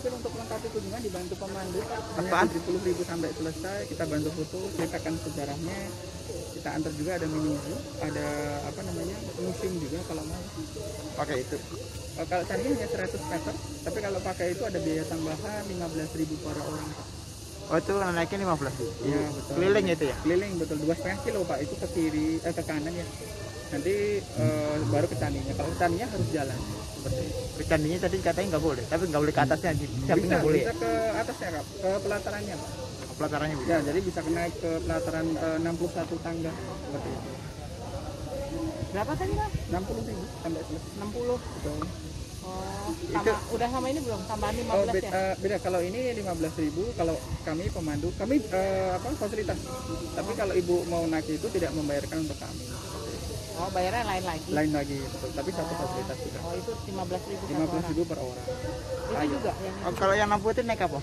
Mungkin untuk melengkapi kunjungan dibantu pemandu Pak. Hanya Apaan? 70.000 sampai selesai. Kita bantu foto, ceritakan sejarahnya. Kita antar juga ada mini zoo, ada apa namanya museum juga kalau mau. Pakai itu. Kalau candi hanya 100 meter, tapi kalau pakai itu ada biaya tambahan 15.000 per orang Pak. Oh itu naiknya 15. Iya betul. Keliling itu ya? Keliling betul 2,5 kilo Pak, itu ke kiri ke kanan ya. Nanti baru ke candinya. Kalau ke candinya harus jalan seperti itu. Ke candinya tadi katanya nggak boleh, tapi nggak boleh ke atasnya, sampingnya boleh. Bisa ke atasnya Kak, ke pelatarannya Pak. Pelatarannya bisa. Ya, jadi bisa naik ke pelataran 61 tangga seperti itu. Berapa tadi Pak? 60.000 sampai selesai. 60. Betul. Oh, sama, udah sama ini belum? Tambahan 15 ya? Beda kalau ini 15.000, kalau kami pemandu, kami fasilitas. Tapi kalau ibu mau naik itu tidak membayarkan untuk kami. Oh, bayarnya lain lagi? Lain lagi, betul. Tapi satu fasilitas juga. Oh, itu 15.000 15.000 per orang. Itu juga yang Oh, kalau yang 60 itu naik apa?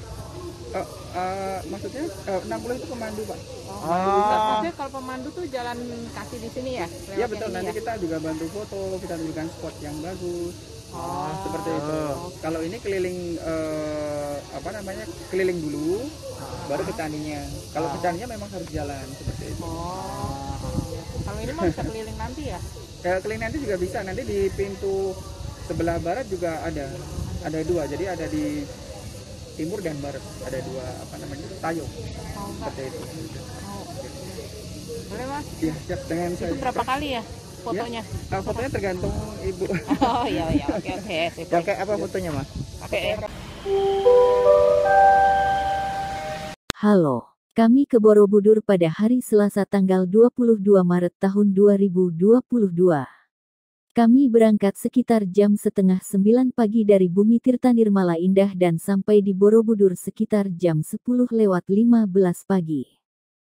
Maksudnya 60 itu pemandu Pak. Maksudnya kalau pemandu tuh jalan kaki di sini ya? Iya betul, nanti kita juga bantu foto, kita tunjukkan spot yang bagus. Seperti itu. Kalau ini keliling apa namanya? Keliling dulu, baru ke candinya. Kalau ke candinya memang harus jalan seperti itu. Kalau ini mah bisa keliling nanti ya? Keliling nanti juga bisa. Nanti di pintu sebelah barat juga ada. Ada dua. Jadi ada di timur dan barat. Ada dua apa namanya? Tayung. Seperti itu. Boleh Mas? Iya, siap dengan saya. Itu berapa kali ya fotonya? Ya, fotonya tergantung ibu. Oh iya oke. Pakai apa fotonya Mas? Pakai Halo, kami ke Borobudur pada hari Selasa tanggal 22 Maret tahun 2022. Kami berangkat sekitar jam setengah 9 pagi dari Bumi Tirta Nirmala Indah dan sampai di Borobudur sekitar jam 10:15 pagi.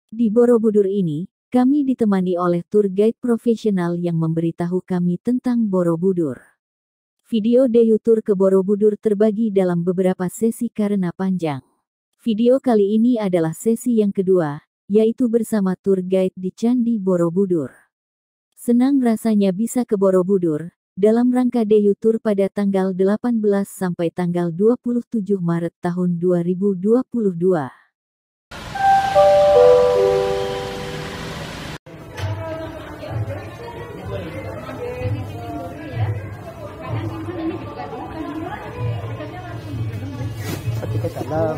Di Borobudur ini, kami ditemani oleh tour guide profesional yang memberitahu kami tentang Borobudur. Video Deyu Tour ke Borobudur terbagi dalam beberapa sesi karena panjang. Video kali ini adalah sesi yang kedua, yaitu bersama tour guide di Candi Borobudur. Senang rasanya bisa ke Borobudur, dalam rangka Deyu Tour pada tanggal 18 sampai tanggal 27 Maret tahun 2022. Ketika dalam.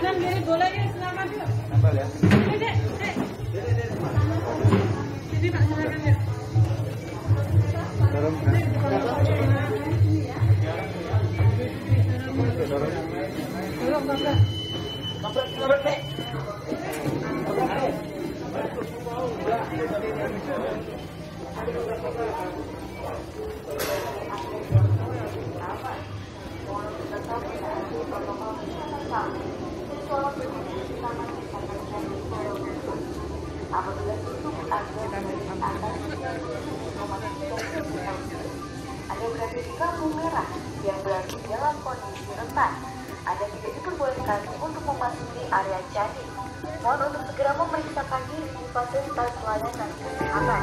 kanan kiri boleh ya, silakan yuk. Nambah ya. Sini Pak, silakan ya. Dorong. Anda berada di kampung merah yang berarti dalam kondisi rentan. Anda tidak diperbolehkan untuk memasuki area candi. Mohon untuk segera memeriksakan diri di fasilitas layanan kesehatan.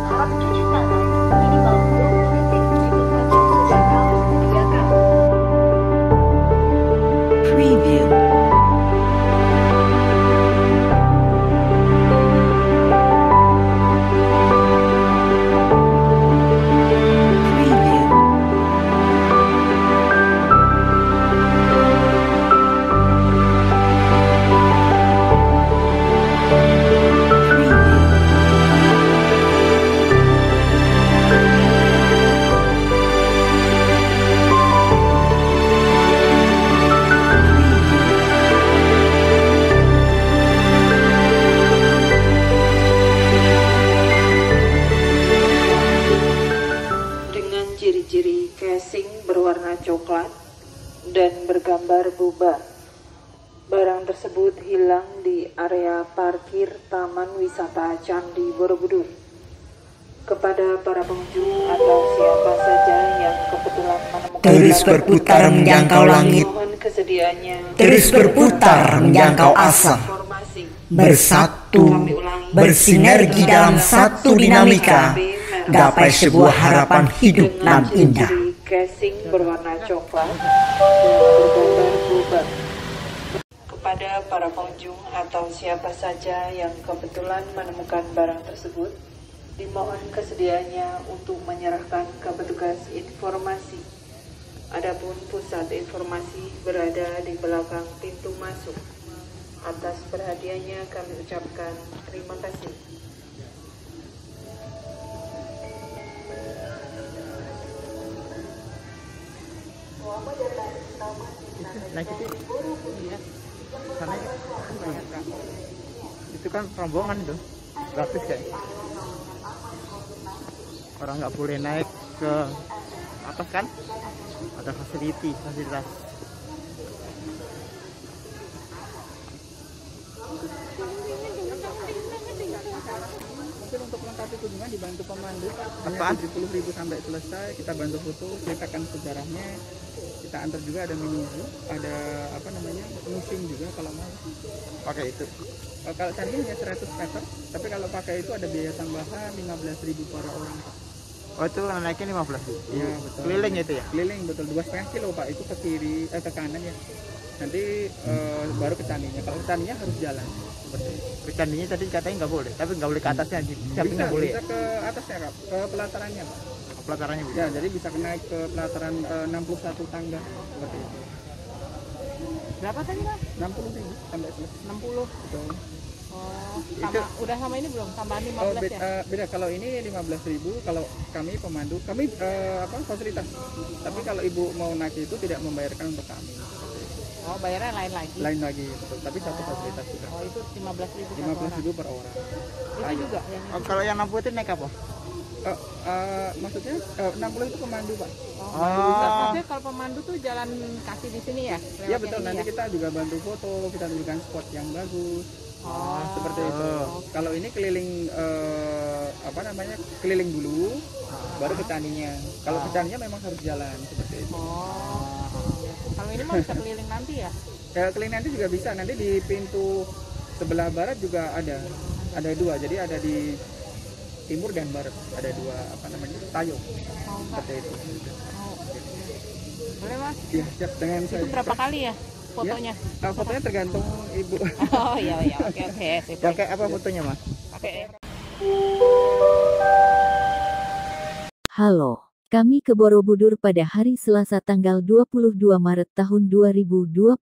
Harap cuci tangan minimal 20 detik sebelum sudah kami sediakan. Preview. Ciri-ciri casing berwarna coklat dan bergambar boba. Barang tersebut hilang di area parkir Taman Wisata Candi Borobudur. Kepada para pengunjung atau siapa saja yang kebetulan menemukan terus berputar menjangkau langit, mohon kesediaannya terus berputar menjangkau asa, informasi bersatu, bersinergi dalam satu dinamika, gapai sebuah harapan hidup nan indah. casing berwarna coklat dan bergambar gobak. Kepada para pengunjung atau siapa saja yang kebetulan menemukan barang tersebut, dimohon kesediaannya untuk menyerahkan ke petugas informasi. Adapun pusat informasi berada di belakang pintu masuk. Atas perhatiannya kami ucapkan terima kasih. Naik itu, sana itu kan rombongan itu, gratis kayak. Orang nggak boleh naik ke atas kan, ada fasilitas. Mungkin untuk melengkapi kunjungan dibantu pemandu Pak. Apaan? 70.000 sampai selesai, kita bantu foto, ceritakan sejarahnya. Kita antar juga ada mini zoo, ada apa namanya museum juga kalau mau. Pakai itu. Kalau tadi hanya 100 meter, tapi kalau pakai itu ada biaya tambahan 15.000 per orang Pak. Oh itu naiknya 15. Iya betul. Keliling itu ya? Keliling betul 2,5 kilo Pak, itu ke kiri ke kanan ya. Nanti baru ke candinya. Kalau ke candinya harus jalan seperti itu. Ke candinya tadi katanya nggak boleh, tapi nggak boleh ke atasnya, sampingnya Bisa, boleh. bisa ke atasnya Kak, ke pelatarannya Pak. Pelatarannya bisa. Ya, jadi bisa naik ke pelataran 61 tangga seperti itu. Berapa tadi Pak? 60.000 sampai selesai. 60. Betul. Oh, sama, udah sama ini belum? Tambahan 15 ya? Beda kalau ini 15.000, kalau kami pemandu, kami fasilitas. Tapi kalau ibu mau naik itu tidak membayarkan untuk kami. Oh, bayarnya lain lagi. Lain lagi, betul. Tapi satu fasilitas juga. Oh, itu 15.000 per orang. 15.000 per orang. Itu juga yang Oh, kalau yang 60 itu naik apa? Maksudnya 60 itu pemandu Pak. maksudnya kalau pemandu tuh jalan kaki di sini ya? Ya Lewat betul, yang nanti ini ya? kita juga bantu foto, kita tunjukkan spot yang bagus. Oh, Seperti itu. Kalau ini keliling keliling dulu, baru ke candinya. Kalau ke candinya memang harus jalan seperti itu. Oh. Kalau ini mah bisa keliling nanti ya? Kalau keliling nanti juga bisa. Nanti di pintu sebelah barat juga ada dua. Jadi ada di timur dan barat ada dua tayung Oh, enggak. seperti itu. Oh. Boleh Mas? Ya siap dengan saya. Itu berapa kali ya fotonya? Fotonya tergantung ibu. Oh iya, oke. Sip. Pakai apa fotonya mas? Pakai Halo, kami ke Borobudur pada hari Selasa tanggal 22 Maret tahun 2022.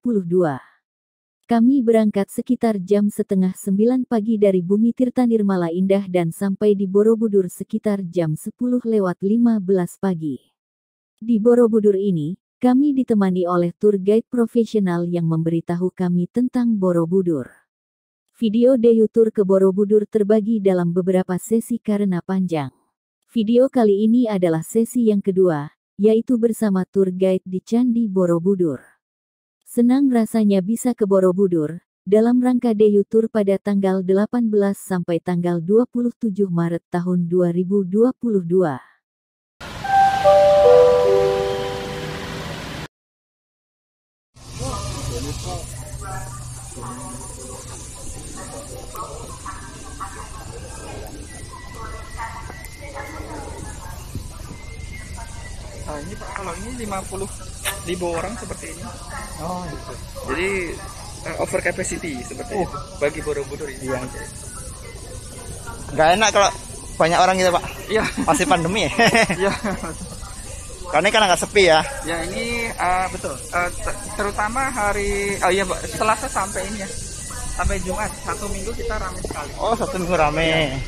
Kami berangkat sekitar jam setengah 9 pagi dari Bumi Tirta Nirmala Indah dan sampai di Borobudur sekitar jam 10:15 pagi. Di Borobudur ini, kami ditemani oleh tour guide profesional yang memberitahu kami tentang Borobudur. Video Deyu Tour ke Borobudur terbagi dalam beberapa sesi karena panjang. Video kali ini adalah sesi yang kedua, yaitu bersama tour guide di Candi Borobudur. Senang rasanya bisa ke Borobudur, dalam rangka Deyu Tour pada tanggal 18 sampai tanggal 27 Maret tahun 2022. Nah, ini Pak, kalau ini 50.000 orang seperti ini. Oh itu. Jadi over capacity seperti itu bagi Borobudur ini. Iya. Nggak enak kalau banyak orang gitu pak. Iya. Masih pandemi ya. Iya. Karena kan agak sepi ya. Ya ini betul. Terutama hari Pak, Selasa sampai ini ya. Sampai Jumat, 1 minggu kita ramai sekali. Oh 1 minggu rame.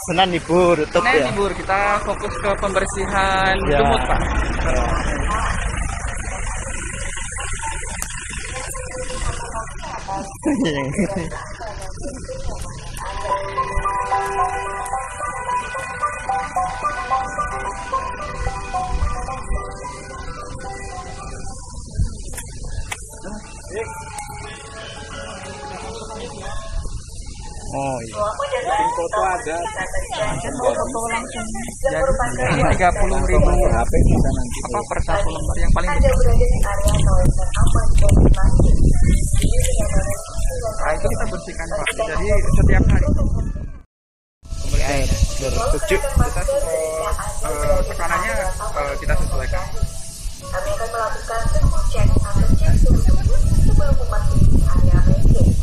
Senin libur tutup Senin ya. libur, kita fokus ke pembersihan Ya. lumut Pak. Oh iya. Foto ada. Foto langsung. Jadi ini 30.000 HP bisa nanti. Apa per satu lembar yang paling besar? Nah itu kita bersihkan Pak. Jadi setiap hari. Bertujuh. Kita tekanannya kita sesuaikan. Kami akan melakukan suhu cek atau cek suhu tubuh sebelum memasuki area meeting.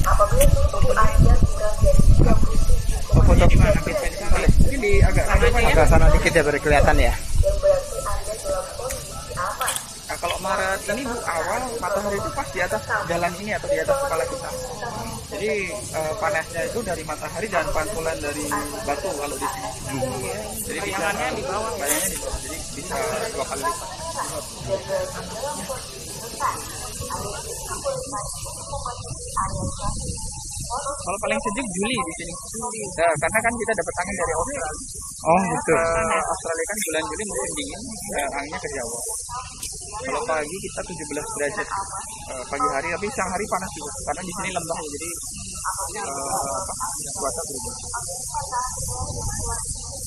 Apabila suhu tubuh Anda kurang dari 37,5 Foto Di mana? Mungkin di agak sana dikit ya, biar kelihatan ya. yang berarti Anda dalam kondisi aman. Nah, kalau Maret ini Bu, awal matahari itu pas di atas jalan ini atau di atas kepala kita. Jadi panasnya itu dari matahari dan pantulan dari batu kalau di sini. Jadi bayangannya di bawah. Bayangnya di bawah. Jadi bisa 2 kali lipat. Kalau paling sejuk Juli di sini. Nah, karena kan kita dapat angin dari Australia. Oh gitu. Australia kan bulan Juli musim dingin, anginnya ke Jawa. Kalau pagi kita 17 derajat pagi hari, tapi siang hari panas juga karena di sini lembah ya, jadi cuaca berubah.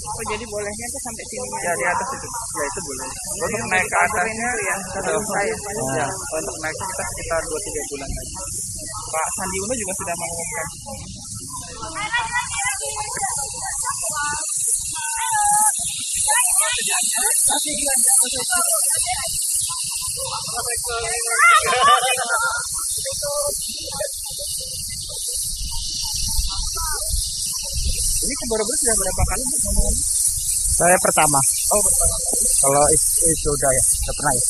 Oh, jadi bolehnya tuh sampai sini Ya di atas itu, ya itu boleh. Untuk naik ke atasnya ya, ya untuk naiknya kita sekitar 2-3 bulan lagi. Pak Sandi Uno juga sudah mengumumkan. Ini ke Borobudur sudah berapa kali Bu? Saya pertama. Oh pertama. Kalau itu udah ya, udah pernah ya.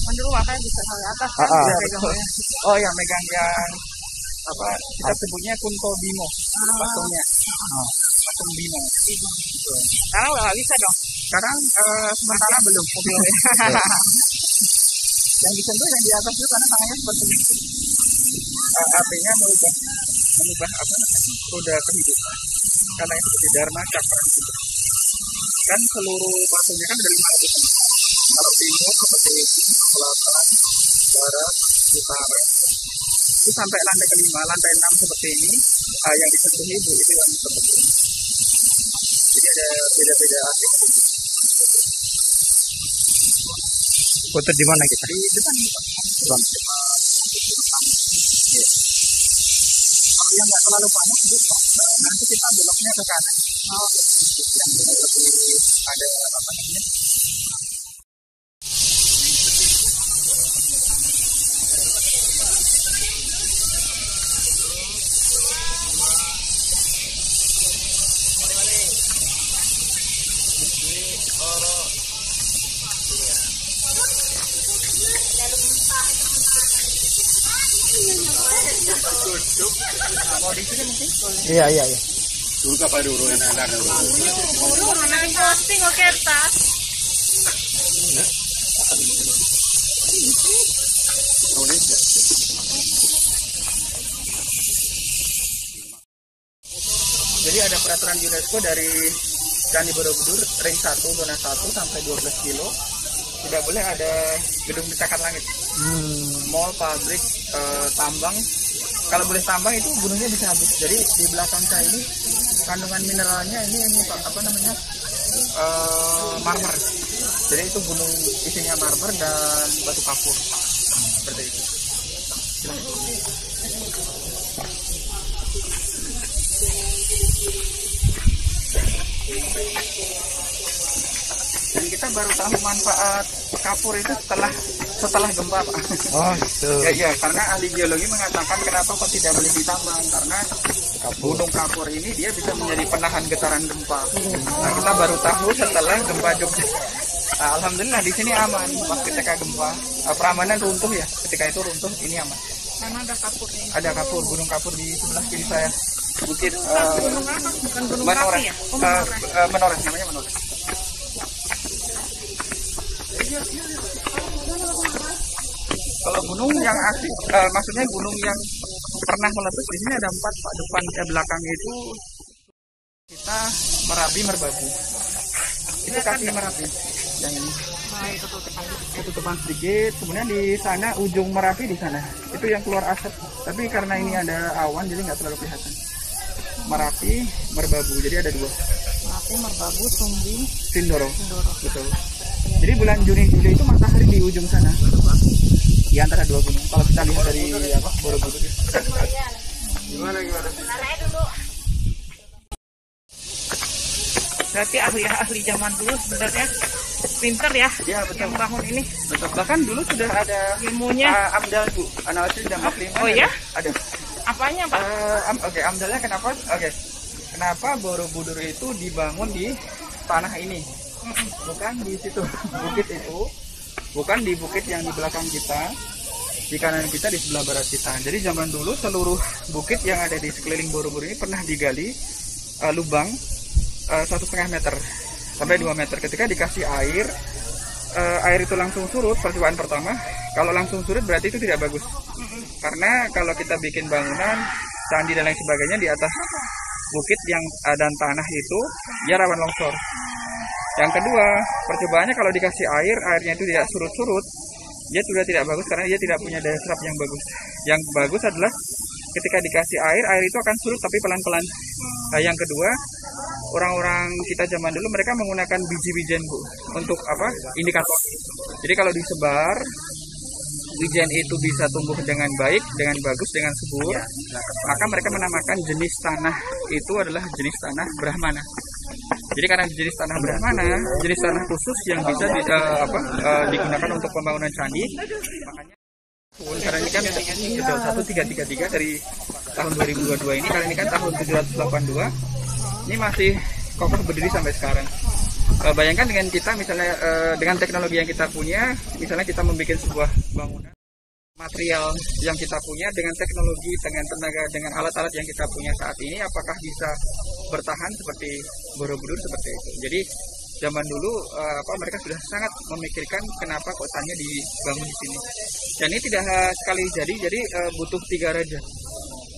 Menurut makanya bisa sampai atas kan? Ah, Bisa Ya, pegang betul. ya. Oh yang megang yang apa kita sebutnya Kunto Bimo patungnya. Patung Bimo. Sekarang udah nggak bisa dong. Sekarang sementara belum. Yang disentuh yang di atas itu karena tangannya seperti ini. Artinya mengubah apa namanya roda kehidupan. Karena itu seperti Dharma Cakra gitu. Kan seluruh patungnya kan ada 5 titik. Kalau timur seperti selatan, barat, utara. Itu sampai lantai kelima, lantai 6 seperti ini. Yang disentuh ibu itu yang seperti ini. Jadi ada beda-beda artinya. Foto di mana kita? Di depan ini Pak. Depan. Iya. Kalau yang nggak terlalu panas, Bu, nanti kita beloknya ke kanan. Yang seperti ada apa namanya? Mau di sini mungkin? Iya, iya, iya. Nanti posting oke tas. Jadi ada peraturan UNESCO dari Candi Borobudur ring 1 zona 1 sampai 12 kilo tidak boleh ada gedung pencakar langit, mall, pabrik, tambang. Kalau boleh tambang itu gunungnya bisa habis. Jadi di belakang saya ini kandungan mineralnya ini apa namanya marmer. Jadi itu gunung isinya marmer dan batu kapur seperti itu. Dan kita baru tahu manfaat kapur itu setelah gempa Pak. Oh gitu. Ya, karena ahli geologi mengatakan kenapa kok tidak boleh ditambang karena gunung kapur ini dia bisa menjadi penahan getaran gempa. Nah kita baru tahu setelah gempa Jogja. Nah, alhamdulillah di sini aman pas ketika gempa. Prambanan runtuh ya, ketika itu runtuh ini aman. Karena ada kapurnya. Ada kapur, gunung kapur di sebelah kiri saya. Bukit Gunung apa? Bukan gunung Menoreh. Kapi ya? Oh, Menoreh. Menoreh namanya Menoreh. Kalau gunung yang asli, maksudnya gunung yang pernah meletus di sini ada 4 Pak. Depan ke belakang itu kita Merapi Merbabu. Itu kaki Merapi yang ini. tutupan sedikit. Kemudian di sana ujung Merapi di sana itu yang keluar asap, tapi karena ini ada awan jadi nggak terlalu kelihatan. Merapi, Merbabu, jadi ada 2. Merapi, Merbabu, Tumbi, Sindoro. Betul. Jadi bulan Juni Juli itu matahari di ujung sana, di antara 2 gunung. Kalau kita lihat dari Borobudur. Gimana? Berarti ahli zaman dulu sebenarnya pinter ya, Ya, betul. yang bangun ini. Betul. Bahkan dulu sudah ada Ilmunya. AMDAL, Bu. Analisis dampak lingkungan. Oh, ya? Ada. Apanya Pak? Oke, AMDALnya kenapa? Oke. Kenapa Borobudur itu dibangun di tanah ini? Bukan di situ. Bukit itu bukan di bukit yang di belakang kita, di kanan kita, di sebelah barat kita. Jadi zaman dulu seluruh bukit yang ada di sekeliling Borobudur ini pernah digali lubang 1,5 meter sampai 2 meter. Ketika dikasih air itu langsung surut. Percobaan pertama, kalau langsung surut berarti itu tidak bagus. Karena kalau kita bikin bangunan, candi dan lain sebagainya di atas bukit yang dan tanah itu, dia rawan longsor. Yang kedua, percobaannya kalau dikasih airnya itu tidak surut-surut, dia sudah tidak bagus karena dia tidak punya daya serap yang bagus. Yang bagus adalah ketika dikasih air itu akan surut tapi pelan-pelan. Nah, yang kedua, orang-orang kita zaman dulu mereka menggunakan biji-bijian, Bu, untuk indikator. Jadi kalau disebar, wijen itu bisa tumbuh dengan baik, dengan bagus, dengan subur. Maka mereka menamakan jenis tanah itu adalah jenis tanah Brahmana. Jadi karena jenis tanah Brahmana, jenis tanah khusus yang bisa digunakan untuk pembangunan candi. Makanya sekarang ini kan sudah 1333 dari tahun 2022 ini, kali ini kan tahun 782. Ini masih kokoh berdiri sampai sekarang. Bayangkan dengan kita misalnya dengan teknologi yang kita punya, misalnya kita membuat sebuah bangunan, material yang kita punya dengan teknologi, dengan tenaga, dengan alat-alat yang kita punya saat ini, apakah bisa bertahan seperti Borobudur seperti itu. Jadi zaman dulu mereka sudah sangat memikirkan kenapa kotanya dibangun di sini. Dan ini tidak sekali jadi butuh 3 raja.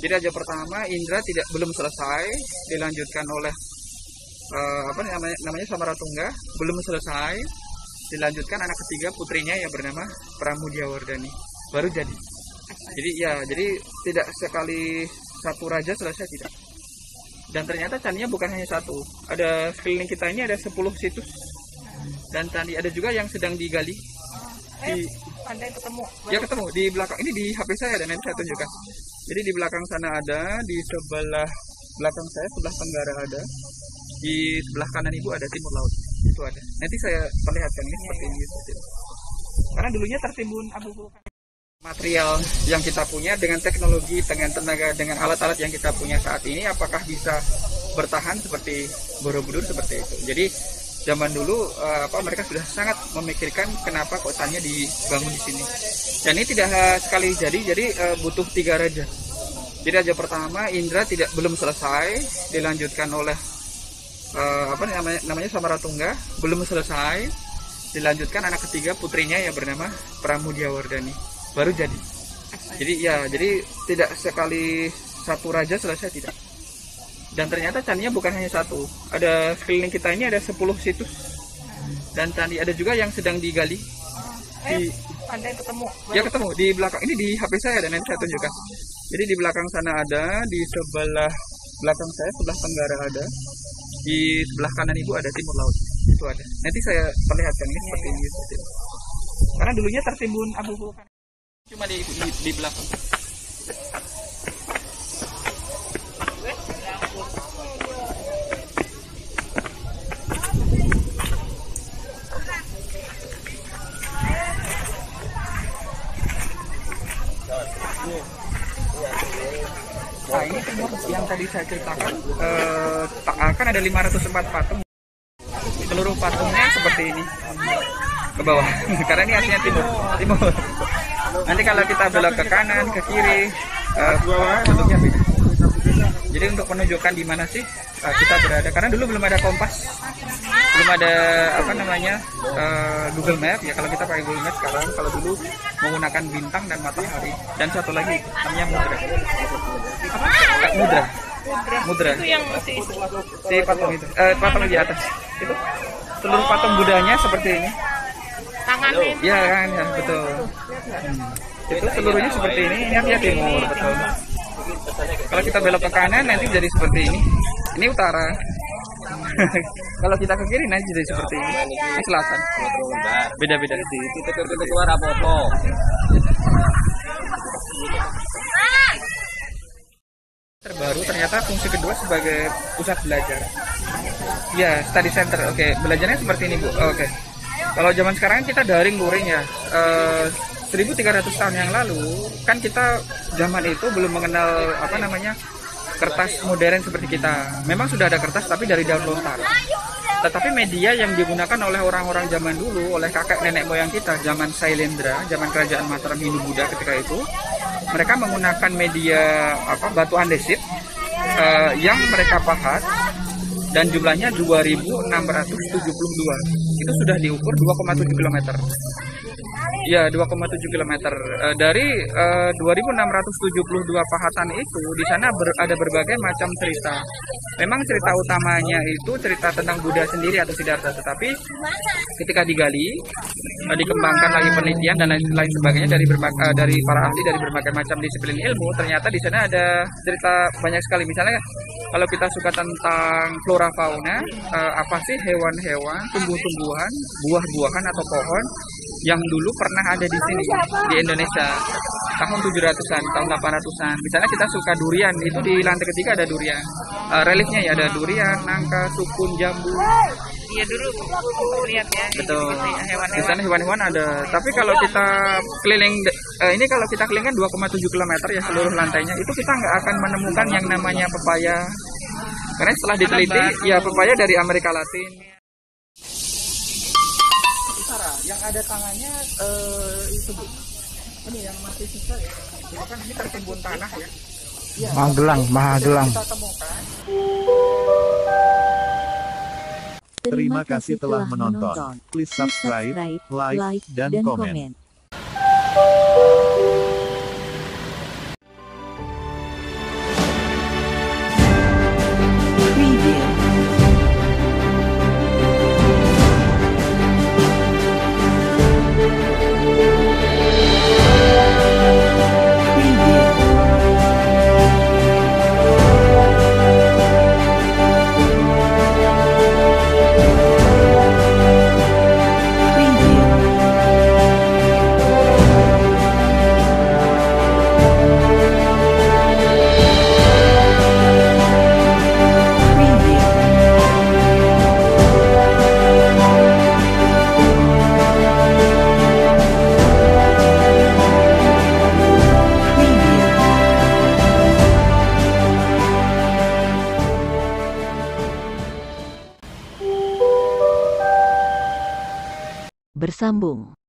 Jadi raja pertama Indra belum selesai, dilanjutkan oleh namanya Samaratungga, belum selesai, dilanjutkan anak ketiga putrinya yang bernama Pramudiawardhani, baru jadi. Jadi tidak sekali satu raja selesai, tidak. Dan ternyata candinya bukan hanya satu, ada sekeliling kita ini ada 10 situs dan candi ada juga yang sedang digali. Ada yang ketemu? Ya, ketemu di belakang ini, di HP saya dan nanti saya tunjukkan. Jadi di belakang sana ada, di sebelah belakang saya sebelah tenggara ada, di sebelah kanan Ibu ada timur laut, itu ada. Nanti saya perlihatkan ini seperti ini. Karena dulunya tertimbun abu vulkanik. Material yang kita punya dengan teknologi, dengan tenaga, dengan alat-alat yang kita punya saat ini, apakah bisa bertahan seperti Borobudur seperti itu. Jadi zaman dulu mereka sudah sangat memikirkan kenapa kotanya dibangun di sini. Dan ini tidak sekali jadi butuh 3 raja. Jadi raja pertama Indra belum selesai, dilanjutkan oleh namanya Samaratungga, belum selesai, dilanjutkan anak ketiga putrinya yang bernama Pramudiawardhani, baru jadi. Jadi tidak sekali satu raja selesai, tidak. Dan ternyata candinya bukan hanya satu, ada sekeliling kita ini ada 10 situs dan candi ada juga yang sedang digali. Ada yang ketemu? Ya, ketemu di belakang ini, di HP saya dan nanti saya tunjukkan. Jadi di belakang sana ada, di sebelah belakang saya sebelah tenggara ada, di sebelah kanan Ibu ada timur laut, itu ada. Nanti saya perlihatkan ini seperti ini. Karena dulunya tertimbun abu vulkanik cuma di belakang. Nah, ini yang tadi saya ceritakan, akan ada 504 patung. Seluruh patungnya seperti ini ke bawah, karena ini aslinya timur. Nanti kalau kita belok ke kanan, ke kiri, bentuknya beda. Jadi untuk menunjukkan di mana sih kita berada, karena dulu belum ada kompas, belum ada Google Map ya. Kalau kita pakai Google Map sekarang, kalau dulu menggunakan bintang dan matahari. Dan satu lagi namanya mudra. Itu yang si patung itu, patung di atas itu seluruh patung Budanya seperti ini. tangannya itu. Iya kan, ya betul. Itu seluruhnya seperti ini dia timur, betul. Kalau kita belok ke kanan nanti jadi seperti ini utara. Kalau kita ke kiri nanti jadi seperti ini selatan. Beda-beda. Itu keluar apa-apa. Terbaru ternyata fungsi kedua sebagai pusat belajar. Ya, study center. Oke, belajarnya seperti ini, Bu. Oke. Kalau zaman sekarang kita daring luring ya. 1300 tahun yang lalu kan kita zaman itu belum mengenal kertas modern seperti kita. Memang sudah ada kertas tapi dari daun lontar. Tetapi media yang digunakan oleh orang-orang zaman dulu, oleh kakek nenek moyang kita zaman Sailendra, zaman kerajaan Mataram Hindu-Buddha ketika itu, mereka menggunakan media batu andesit yang mereka pahat dan jumlahnya 2672. Itu sudah diukur 2,7 km. Ya, 2,7 km. Dari 2672 pahatan itu, di sana ada berbagai macam cerita. Memang cerita utamanya itu cerita tentang Buddha sendiri atau Siddhartha, tetapi ketika digali, dikembangkan lagi penelitian dan lain sebagainya dari para ahli dari berbagai macam disiplin ilmu, ternyata di sana ada cerita banyak sekali. Misalnya kalau kita suka tentang flora fauna, apa sih hewan-hewan, tumbuh-tumbuhan, buah-buahan atau pohon yang dulu pernah ada di sini di Indonesia tahun 700-an, tahun 800-an. Misalnya kita suka durian, itu di lantai ketiga ada durian. Reliefnya ya ada durian, nangka, sukun, jambu. Iya dulu lihat ya. Betul. Hewan-hewan. Di sana hewan-hewan ada. Tapi kalau kita keliling ini kalau kita kelilingkan 2,7 km ya seluruh lantainya, itu kita nggak akan menemukan yang namanya pepaya. Karena setelah diteliti, ya pepaya dari Amerika Latin. Yang ada tangannya itu Bu. Ini yang masih sisa ya. Itu kan ini tertimbun tanah ya. Magelang. Kita temukan. Terima kasih telah menonton. Please subscribe, like, dan komen. Bersambung.